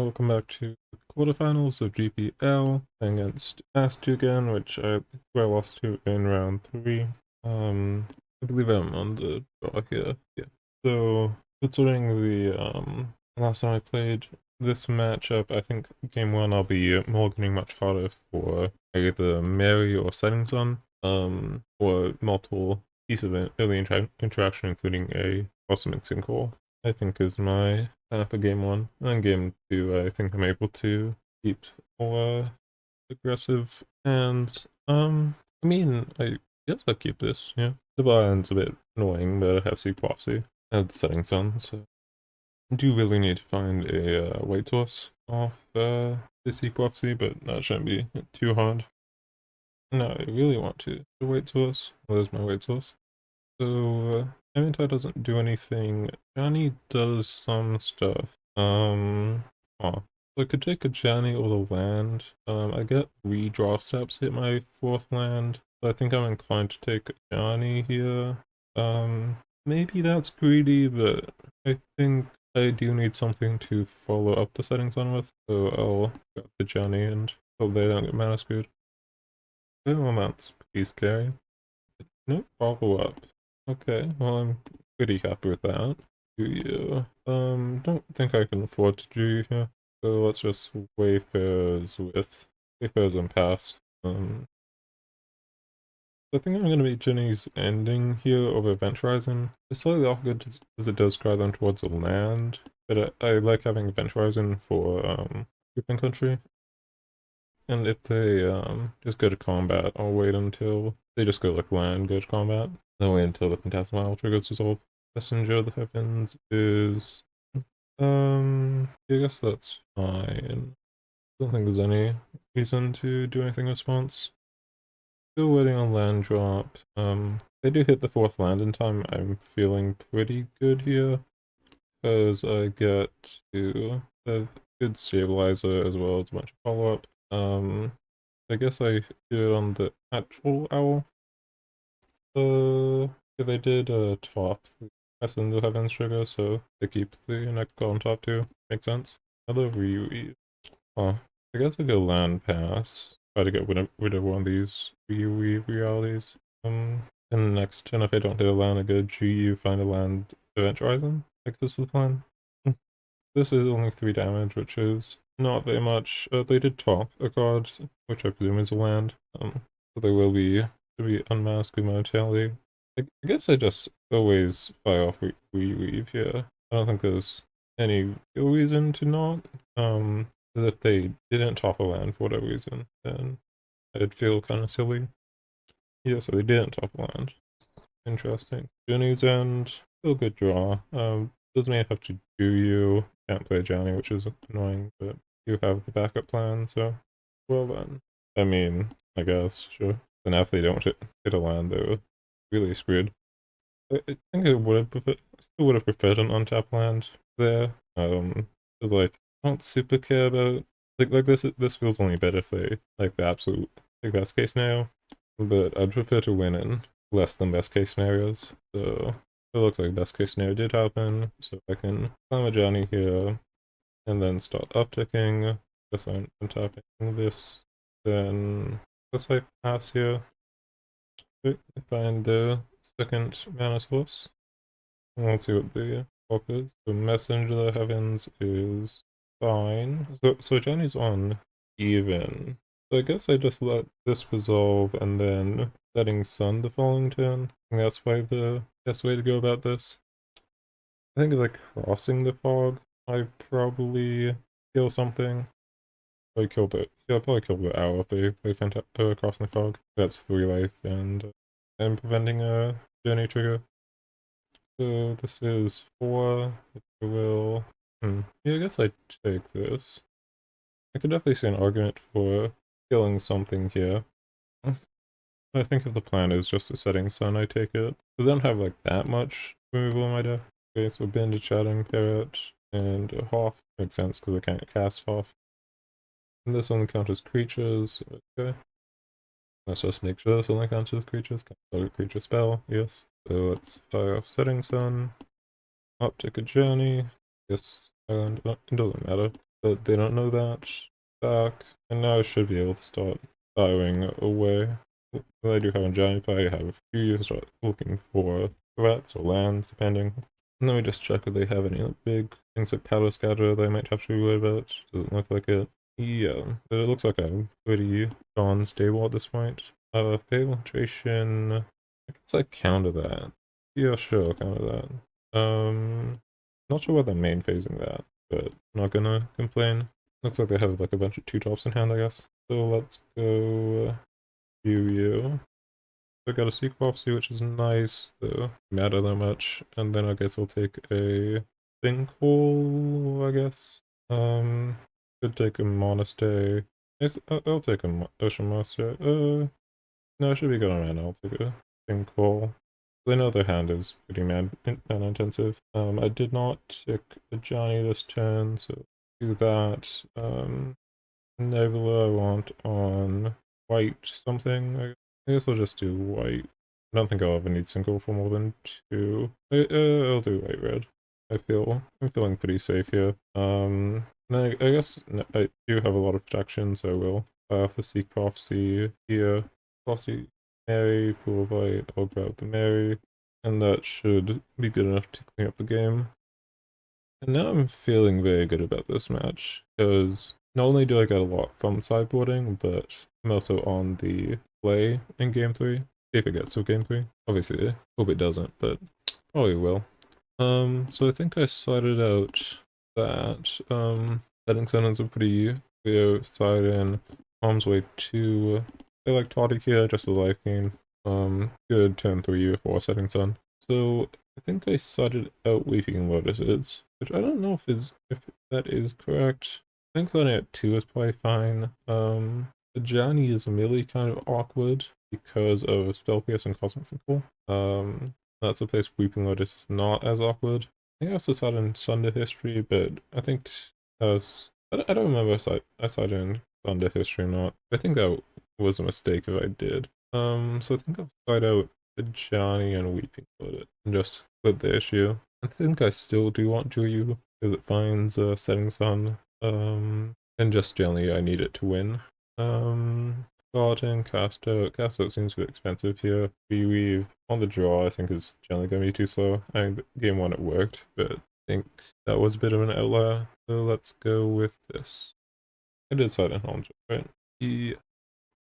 welcome back to the quarterfinals of GPL against Asti again, which I lost to in round 3. I believe I'm on the draw here. Yeah. So considering the last time I played this matchup, I think game 1 I'll be mulliganing much harder for either Mary or Setting Sun, or multiple pieces of early interaction, including a awesome mixing call. I think is my for game 1. And then game 2, I think I'm able to keep more aggressive. And I mean, I guess I'll keep this. Yeah, the bar end's a bit annoying, but I have Sea Prophecy and Setting Sun, so I do really need to find a weight source off the Sea Prophecy, but that shouldn't be too hard. No, I really want to. The weight source. Well, there's my weight source. So, Avatar doesn't do anything. Johnny does some stuff. Oh. So I could take a Johnny or the land. I get redraw steps hit my 4th land. So I think I'm inclined to take Johnny here. Maybe that's greedy, but I think I do need something to follow up the settings on with. So I'll grab the Johnny and hope they don't get mana screwed. Oh, that's pretty scary. No follow-up. Okay, well I'm pretty happy with that. Juyu. Don't think I can afford to Juyu here. So let's just Wayfarers with Wayfarers and pass. I think I'm gonna be Jenny's ending here over Event Horizon. It's slightly awkward as it does guide them towards the land, but I like having Event Horizon for Open Country. And if they just go to combat, I'll wait until they just go like land, go to combat. Then wait until the Phantasmal triggers resolve. Messenger of the Heavens is I guess that's fine. I don't think there's any reason to do anything in response. Still waiting on land drop. They do hit the 4th land in time. I'm feeling pretty good here because I get to have good stabilizer as well as a bunch of follow-up. I guess I do it on the actual owl. Yeah, they did top the Messenger of the Heavens trigger, so they keep the next call on top too. Makes sense. Another reweave. Oh, I guess I go land pass. Try to get rid of one of these reweave realities. In the next turn, if I don't hit a land, I go Juyu, find a land, Event Horizon. Like this is the plan. This is only 3 damage, which is not very much. They did top a card, which I presume is a land. So there will be to be unmasked momentarily. I guess I just always fire off reweave here. I don't think there's any real reason to not. Because if they didn't top a land for whatever reason, then I'd feel kind of silly. Yeah, so they didn't top a land. Interesting. Journey's End, still good draw. Does mean I have to do you. Can't play Johnny, which is annoying, but you have the backup plan, so well then. I mean, I guess, sure. Then if they don't hit a land, they were really screwed. I think I would have preferred, still would have preferred an untapped land there. Because like I don't super care about like this feels only better if they like the absolute like best case scenario. But I'd prefer to win in less than best case scenarios. So it looks like best case scenario did happen. So I can climb a Johnny here and then start upticking. Guess I'm untapping this. Then guess I pass here. Find the second mana source. And let's see what the pop is. The Messenger of the Heavens is fine. So Johnny's on even. So I guess I just let this resolve and then letting Sun the following turn. And that's probably the best way to go about this. I think like crossing the fog, I probably kill something. I killed it. Yeah, I'll probably kill the owl if they play crossing the fog. That's 3 life and preventing a journey trigger. So this is 4. I will. Yeah, I guess I take this. I could definitely see an argument for killing something here. I think if the plan is just a setting sun, I take it. Because I don't have like that much removal in my deck. Okay, so Bend, Chatting Parrot, and Hoff. Makes sense because I can't cast Hoff. And this only counts as creatures. Okay. Let's just make sure this only counts as creatures. Can't a creature spell, yes. So let's fire off Setting Sun. Up take a journey. Yes, and it doesn't matter. but they don't know that back, and now I should be able to start firing away. I do have a giant pie, I have a few you start looking for threats or lands, depending. And then we just check if they have any big things like powder scatter that I might have to be worried about. Doesn't look like it. Yeah, but it looks like I'm pretty gone stable at this point. Filtration, I guess I counter that. Yeah, sure, I'll counter that. Not sure whether main phasing that, but not gonna complain. Looks like they have like a bunch of 2-drops in hand, I guess. So let's go Juyu. I got a Seek Prophecy, which is nice, though. Matter that much. And then I guess we'll take a Sinkhole, I guess. Could take a Monastery. I'll take a Ocean Monastery. No, I should be good on mana. I'll take a Sinkhole. I know their hand is pretty mana intensive. I did not take a Johnny this turn, so do that. Nebula I want on white something. I guess I'll just do white. I don't think I'll ever need single for more than 2. I'll do white red. I'm feeling pretty safe here. Then I guess I do have a lot of protection, so I will. I have the Seek Prophecy here. Prophecy Mary, Pool of Light, I'll grab the Mary, and that should be good enough to clean up the game. And now I'm feeling very good about this match, because not only do I get a lot from sideboarding, but I'm also on the play in Game 3, if it gets to Game 3. Obviously, I hope it doesn't, but probably will. So I think I cited out that, setting sentence a pretty clear side in Harm's Way 2. I like Toddy here, just a liking. Good turn 3 before setting sun. So I think I cited out Weeping Lotuses, which I don't know if that is correct. I think starting at 2 is probably fine. The Johnny is really kind of awkward because of Spell Pierce and Cosmic Sinkhole. That's a place Weeping Lotus is not as awkward. I think I also cited in Sunder History, but I think as I don't remember if I cited in Sunder History or not. I think that was a mistake if I did. So I think I'll cite out the Johnny and Weeping Lotus and just split the issue. I think I still do want Juyu because it finds Setting Sun. And just generally I need it to win. Garden, Cast Out seems a bit expensive here. Reweave on the draw I think is generally going to be too slow. I think game 1 it worked, but I think that was a bit of an outlier. So let's go with this. I did cite in Holmes, right? Yeah.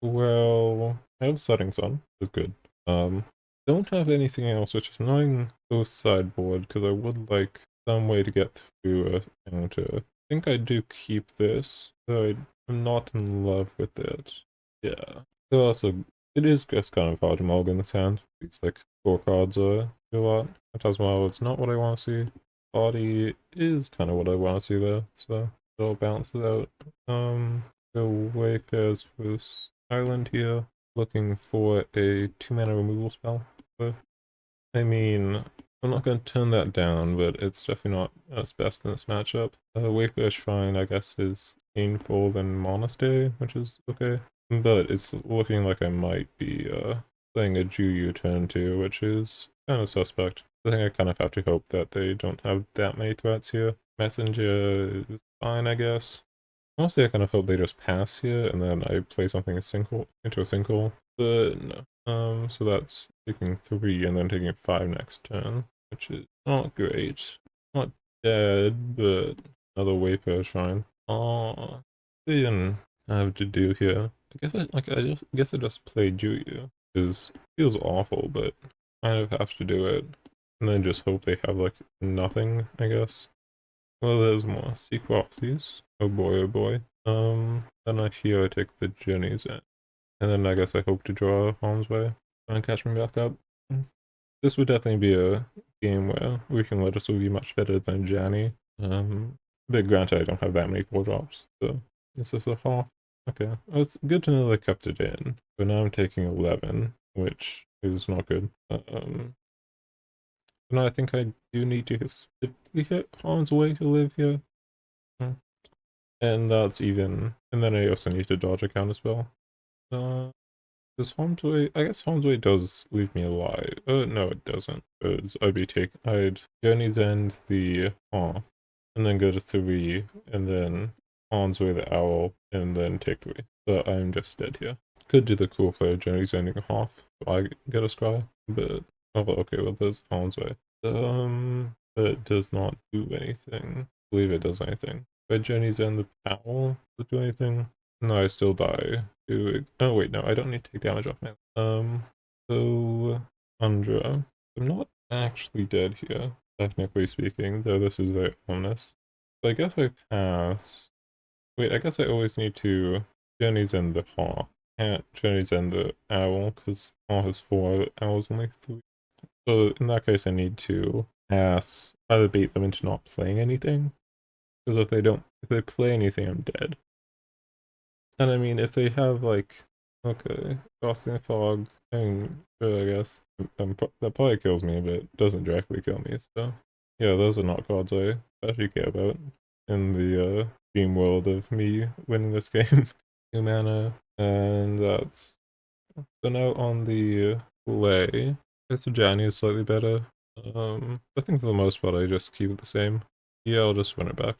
Well, I have Setting Sun, is good. Don't have anything else, which is annoying post sideboard, because I would like some way to get through a counter. I think I do keep this, though I'm not in love with it. Yeah. So also, it is just kind of hard to mulligan in this hand. It's like 4 cards a lot. Phantasmal is not what I want to see. Body is kind of what I want to see though, so it'll balance it out. Go Wayfarer's first island here. Looking for a 2-mana removal spell. I mean, I'm not going to turn that down, but it's definitely not as best in this matchup. Wayfarer's Shrine, I guess, is painful than Monastery, which is okay. But it's looking like I might be playing a Juyu turn 2, which is kind of suspect. I think I kind of have to hope that they don't have that many threats here. Messenger is fine, I guess. Honestly, I kind of hope they just pass here, and then I play something into a sinkhole. But no. So that's taking 3 and then taking 5 next turn, which is not great. Not dead, but another Wayfarer Shrine. Oh, they didn't have to do here. I guess I just played Juyu, because it feels awful, but kind of have to do it, and then just hope they have like nothing, I guess. Well, there's more Seek Prophecies. Oh boy, oh boy. Then I hear I take the Journeys in. And then I guess I hope to draw Harm's Way and catch me back up. This would definitely be a game where Weeping Lotus will be much better than Janny. But granted I don't have that many 4-drops, so this is a half. Okay, well, it's good to know they kept it in. But now I'm taking 11, which is not good. No, I think I do need to specifically hit Harm's Way to live here. And that's even. And then I also need to dodge a counterspell. Does Harm's Way? I guess Harm's Way does leave me alive. No, it doesn't. Because I'd Journey's End the and then go to 3, and then Hansway the Owl, and then take 3. So I'm just dead here. Could do the cool player Jenny's ending half, so I get a scry, but okay, well there's Hansway. It does not do anything. I believe it does anything. But Jenny's and the Owl does it do anything? No, I still die. Oh wait, no, I don't need to take damage off now. So Andra, I'm not actually dead here, technically speaking, though this is very ominous. So I guess I pass. Wait, I guess I always need to Jenny's and the Hawk. Can't Jenny's and the Owl, because Hawk has 4, Owl's only 3. So in that case I need to pass, either bait them into not playing anything, because if they play anything, I'm dead. And I mean, if they have like, okay, Frosting Fog, I mean, sure, I guess. That probably kills me, but doesn't directly kill me, so. Yeah, those are not cards I actually care about in the dream world of me winning this game. 2 mana, and that's. So now on the play, I guess Johnny is slightly better. I think for the most part I just keep it the same. Yeah, I'll just run it back.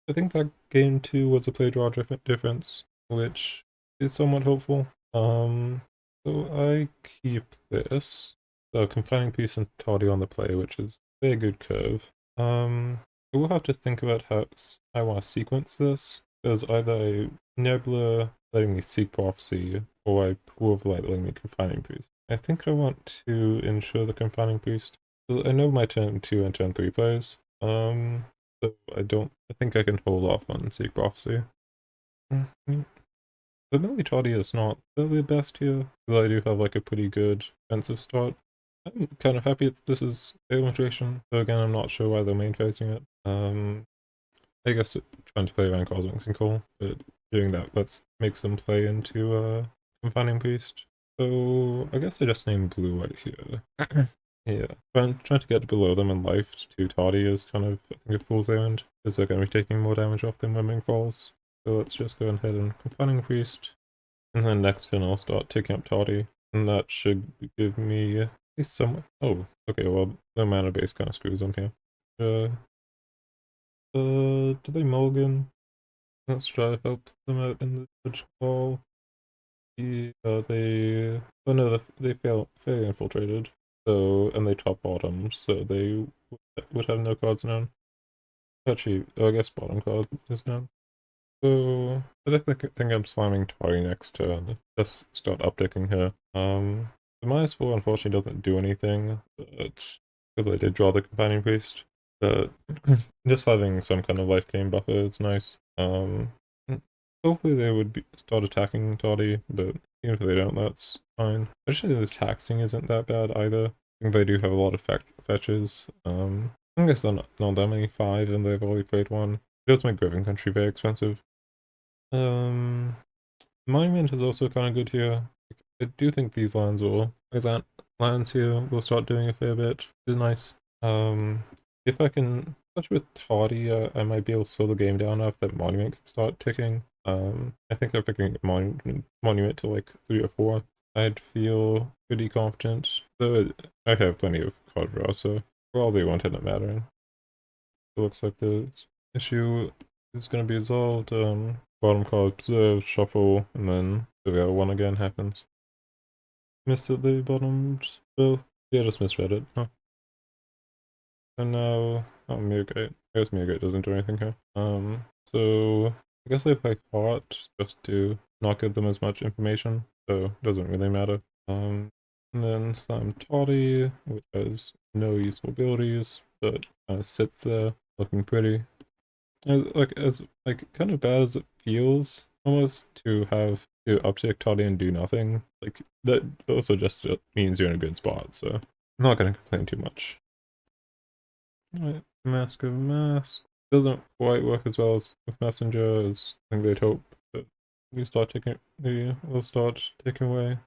I think that game 2 was a play draw difference, which is somewhat hopeful. So I keep this. So Confining Piece and Toddy on the play, which is a very good curve. I will have to think about how I want to sequence this, because either I Nebula letting me Seek Prophecy, or I Pool of Light letting me Confining Priest. I think I want to ensure the Confining Priest. So I know my turn 2 and turn 3 plays. So I think I can hold off on Seek Prophecy. The Millie Toddy is not really the best here, because I do have like a pretty good defensive start. I'm kind of happy that this is Illustration, though again I'm not sure why they're main facing it. I guess trying to play around Cosmic and cool, but doing that makes them play into Confining Priest. So I guess I just named blue right here. Yeah, trying to get below them in life to Toddy is kind of, I think, a fool's errand, because they're going to be taking more damage off them when Ming falls. So let's just go ahead and Confining Priest, and then next turn I'll start taking up Toddy, and that should give me at least some. Oh, okay, well, the mana base kind of screws them here. Do they mulligan? Let's try to help them out in the judge call. Yeah, oh no, they fail infiltrated. So, and they top bottom, so they would have no cards known. Actually, I guess bottom card is known. So, I definitely think I'm slamming Tori next turn. Just start upticking her. The -4 unfortunately doesn't do anything, but because I did draw the Companion Priest. But just having some kind of life gain buffer is nice. Hopefully they would start attacking Toddy, but even if they don't, that's fine. Actually, the taxing isn't that bad either. I think they do have a lot of fetches. I guess they're not that many 5, and they've already played 1. It does make Griffin Country very expensive. Monument is also kind of good here. I do think these lands here will start doing a fair bit, which is nice. If I can, especially with Toddy, I might be able to slow the game down enough that Monument can start ticking. I think if I can get Monument to like 3 or 4, I'd feel pretty confident. Though I have plenty of card draw, so probably won't end up mattering. It looks like the issue is going to be resolved. Bottom card observe, shuffle, and then the other one again happens. Missed it, the bottoms both. Yeah, just misread it. Huh. And now, oh, Mirgate. I guess Mirgate doesn't do anything here. So I guess I play Heart just to not give them as much information, so it doesn't really matter. And then Slam Toddy, which has no useful abilities, but kind of sits there looking pretty. As kind of bad as it feels almost to have to uptick Toddy and do nothing, like that also just means you're in a good spot, so I'm not gonna complain too much. Right, Mask of Mask doesn't quite work as well as with Messenger as I think they'd hope, but we'll start taking away. I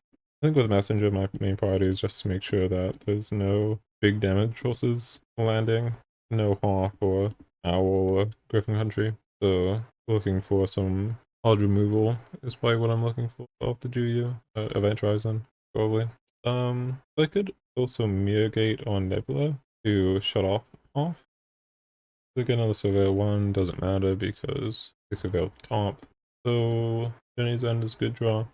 think with Messenger my main priority is just to make sure that there's no big damage horses landing, no Hawk or Owl or Griffin Country. So looking for some hard removal is probably what I'm looking for off the Juyu, Event Horizon, probably. I could also Mirror Gate on Nebula to shut off. they get another surveil 1, doesn't matter because they surveil the top. So Journey's End is a good draw.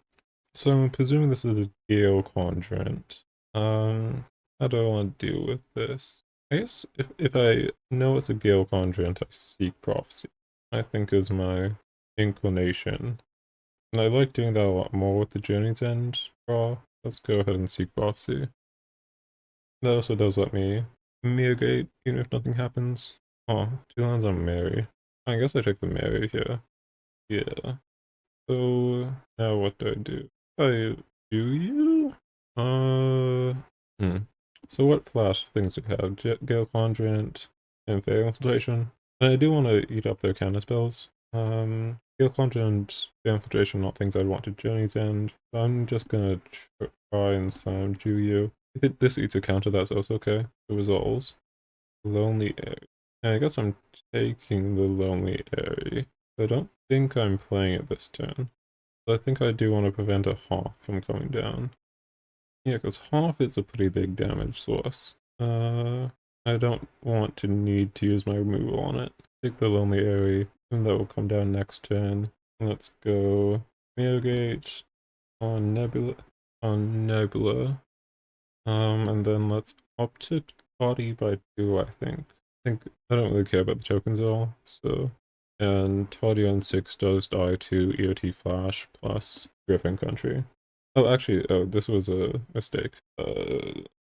So I'm presuming this is a Gale Conjurant. How do I want to deal with this? I guess if I know it's a Gale Conjurant, I seek Prophecy. I think is my inclination. And I like doing that a lot more with the Journey's End draw. Let's go ahead and seek Prophecy. That also does let me Mirrorgate, even if nothing happens. Oh, 2 lands on Mary. I guess I take the Mary here. Yeah. So now what do I do? I do you? Hmm. So what flash things do we have? Gale Conjurant and Fatal Infiltration. And I do want to eat up their counter spells. Gale Conjurant, Fatal Infiltration, not things I'd want to Journey's End. So I'm just gonna try and summon Juyu. If this eats a counter, that's also okay. It resolves. Lonely Airy. And I guess I'm taking the Lonely Airy. I don't think I'm playing it this turn. I think I do want to prevent a Half from coming down. Yeah, because Half is a pretty big damage source. I don't want to need to use my removal on it. Take the Lonely Airy, and that will come down next turn. Let's go Mirrorgate on Nebula. And then let's up to body by 2, I think. I don't really care about the tokens at all, so. And Toddy on 6 does die to EOT Flash plus Griffin Country. Oh, actually, this was a mistake.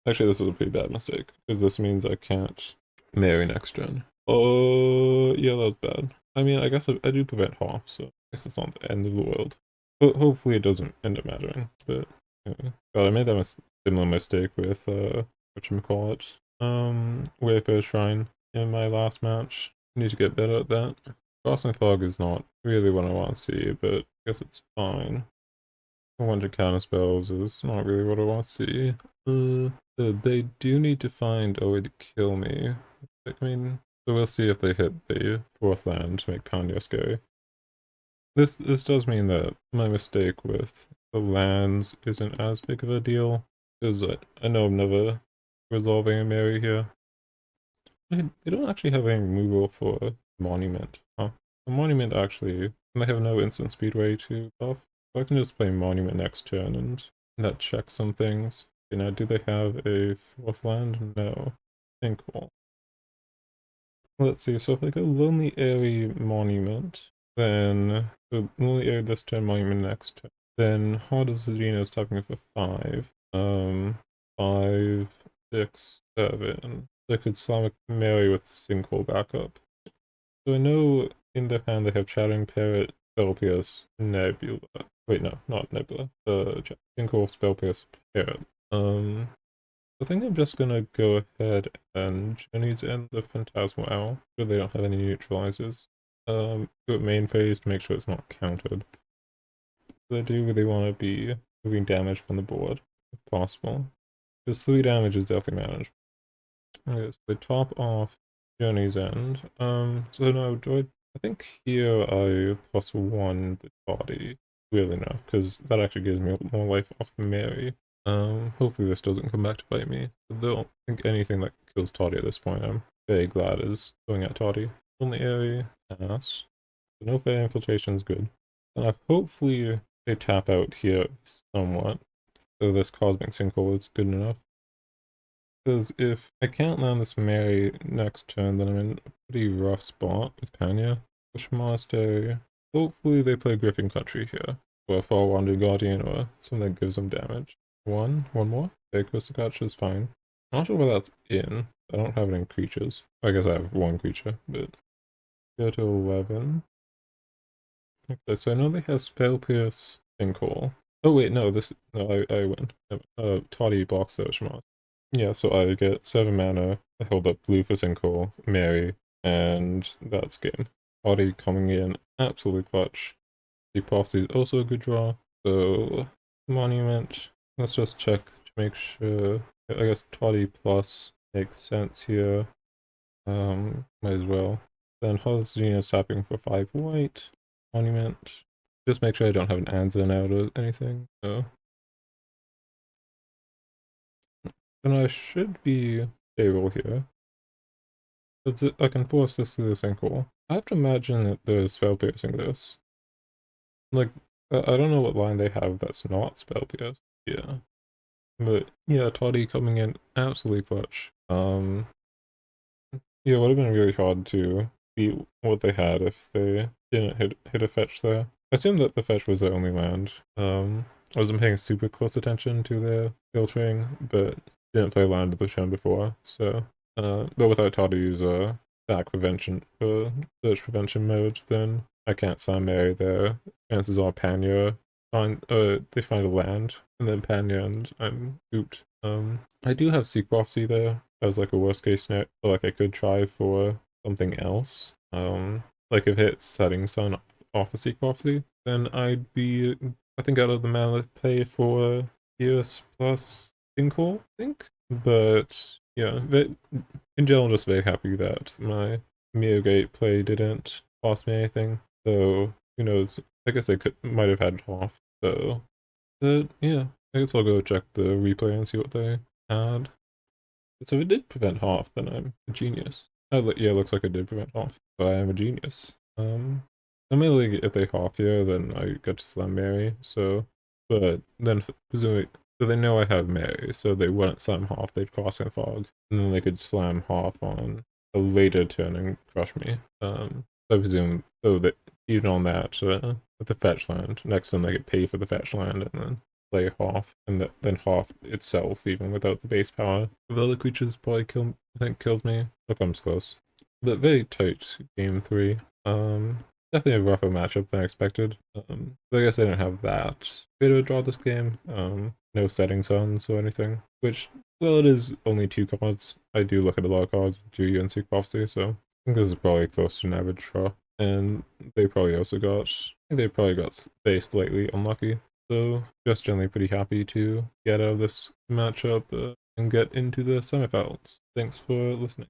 Actually, this was a pretty bad mistake, because this means I can't marry next turn. Oh, yeah, that was bad. I mean, I guess I do prevent half, so I guess it's not the end of the world. But hopefully it doesn't end up mattering, but yeah. God, I made that similar mistake with, whatchamacallit, Wayfair Shrine in my last match. I need to get better at that. Crossing Fog is not really what I want to see, but I guess it's fine. A bunch of counter spells is not really what I want to see. They do need to find a way to kill me. I mean, so we'll see if they hit the 4th land to make Panya scary. This does mean that my mistake with the lands isn't as big of a deal, because I know I'm never resolving a Mary here. They don't actually have any removal for Monument. Huh? The Monument actually, they have no instant speedway to buff. So I can just play Monument next turn and that checks some things. You know, do they have a 4th land? No. think cool. Let's see, so if I go Lonely Airy Monument, then Lonely Airy this turn, Monument next turn. Then Hard as Zedina is tapping for 5. 5, 6, 7. So I could Sonic Mary with Sinkhole backup. So I know in their hand they have Chattering Parrot, Spellpierce, Nebula. Wait, no, not Nebula. Sinkhole, Spellpierce, Parrot. I think I'm just gonna go ahead and Journey's End the Phantasmal Owl, so they don't have any neutralizers. Go at main phase to make sure it's not countered. But I do really want to be moving damage from the board, if possible. Because 3 damage is definitely managed. Okay, so they top off Journey's End. So no, I think here I +1 the body. Really enough, because that actually gives me more life off Mary. Hopefully this doesn't come back to bite me. I don't think anything that kills Toddy at this point I'm very glad is going at Toddy. Only area, pass. So no fair infiltration is good. And hopefully they tap out here somewhat. So this Cosmic Sinkhole is good enough. Because if I can't land this Mary next turn, then I'm in a pretty rough spot with Panya. Push Monastery. Hopefully they play Griffin Country here. Or Far Wandering Guardian or something that gives them damage. One more. Bakosakacha is fine. I'm not sure where that's in. I don't have any creatures. I guess I have 1 creature, but go to 11. Okay, so I know they have Spell Pierce, Sinkhole. Oh wait, no, I win. Toddy blocks the Shimaz. Yeah, so I get 7 mana, I hold up blue for Sinkhole, Mary, and that's game. Toddy coming in, absolutely clutch. The Prophecy is also a good draw, so Monument. Let's just check to make sure. I guess Toddy plus makes sense here. Might as well. Then Holocene is tapping for 5 white. Monument. Just make sure I don't have an Anzan out or anything. So. And I should be stable here. I can force this through the sinkhole. I have to imagine that they're spell piercing this. Like, I don't know what line they have that's not spell pierced. Yeah. But yeah, Toddy coming in absolutely clutch. Yeah, it would have been really hard to beat what they had if they didn't hit a fetch there. I assume that the fetch was their only land. I wasn't paying super close attention to their filtering, but didn't play land of the turn before, so but without Toddy's attack prevention search prevention mode, then I can't slam Mary there. Chances are Panya they find a land and then Panya and I'm ooped. I do have Sea Prophecy there as like a worst case scenario, like I could try for something else. Like if it hits Setting Sun off the Sea Prophecy, then I'd be, I think, out of the mana play for PS plus Sinkhole, I think. But yeah, in general, just very happy that my Miogate play didn't cost me anything. So who knows? I guess I might have had it off. So, but yeah, I guess I'll go check the replay and see what they had. So if it did prevent half, then I'm a genius. Oh, yeah, it looks like it did prevent half, but I am a genius. Mainly if they half here, then I get to slam Mary, so, but then presumably, so they know I have Mary, so they wouldn't slam half, they'd cross and fog, and then they could slam half on a later turn and crush me. So I presume, so that even on that, with the fetch land, next turn they could pay for the fetch land, and then play Hoff, and then Hoff itself, even without the base power. The other creatures probably kills me. That comes close. But very tight game 3. Definitely a rougher matchup than I expected. I guess I didn't have that good a draw this game. No Setting Suns or anything. Which, well, it is only 2 cards. I do look at a lot of cards, Juyu and Secrofty, so I think this is probably close to an average draw. And they probably got faced slightly unlucky. So just generally pretty happy to get out of this matchup and get into the semifinals. Thanks for listening.